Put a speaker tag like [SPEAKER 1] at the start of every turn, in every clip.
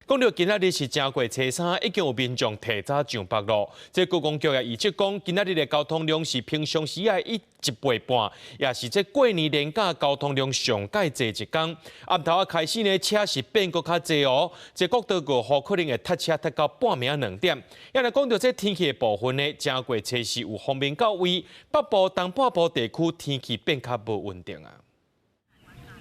[SPEAKER 1] 讲到今仔日是正月初三，已经有民众提早上北路。这高公局也预测讲，今仔日的交通量是平常时的1倍半，也是这过年连假交通量上介济一天。暗头开始呢，车是变搁较济哦。这国道5号可能会塞车塞到半暝2点。也来讲到这天气的部分呢，正月初四有方面到位，北部、东半部地区天气变较无稳定啊。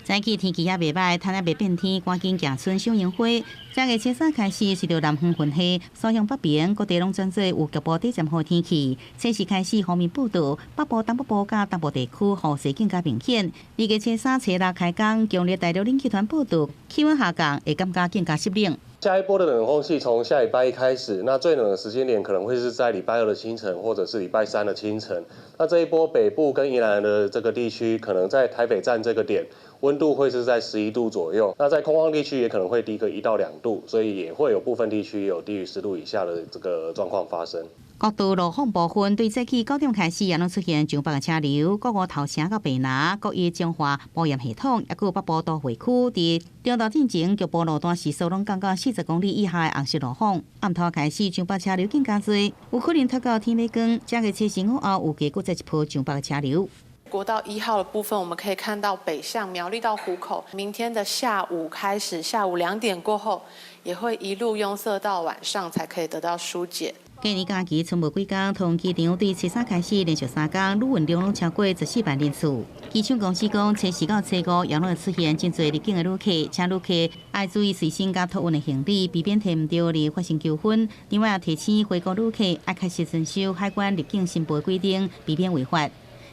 [SPEAKER 2] 早起天气也袂歹，趁也袂变天，赶紧行春赏樱花。正月初三开始，随着南风混黑，所向北边各地拢转做有局部短暂好天气。初四开始方面报道，北部、东北部甲东部地区雨势更加明显。二月初三、初六开工，强烈大陆冷气团报道，气温下降，会感觉更加湿冷。
[SPEAKER 3] 下一波的冷空气从下礼拜一开始，那最冷的时间点可能会是在礼拜2的清晨，或者是礼拜3的清晨。那这一波北部跟宜兰的这个地区，可能在台北站这个点，温度会是在11度左右。那在空旷地区也可能会低个1到2度，所以也会有部分地区有低于10度以下的这个状况发生。
[SPEAKER 2] 国道路况部分，对早起9点开始，也拢出现上北的车流，国五头城到北南，国一中华保养系统，也有北部都会区伫中道进前局部路段时速拢降到40公里以下的红色路况。暗头开始，上北车流更加多，有可能拖到天要光。正月初4后，有加搁再一波上北的车流。
[SPEAKER 4] 国道1号的部分，我们可以看到北向苗栗到湖口，明天的下午开始，下午2点过后，也会一路拥塞到晚上才可以得到疏解。
[SPEAKER 2] 过年假期剩无几天，通机场对初三开始连续3天，旅运量拢超过14万人次。机场公司讲，初4到初5也拢会出现真侪入境的旅客，请旅客爱注意随身甲托运的行李，避免摕唔到而发生纠纷。另外也提醒回国旅客爱确实遵守海关入境申报规定，避免违法。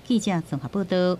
[SPEAKER 2] 记者综合报道。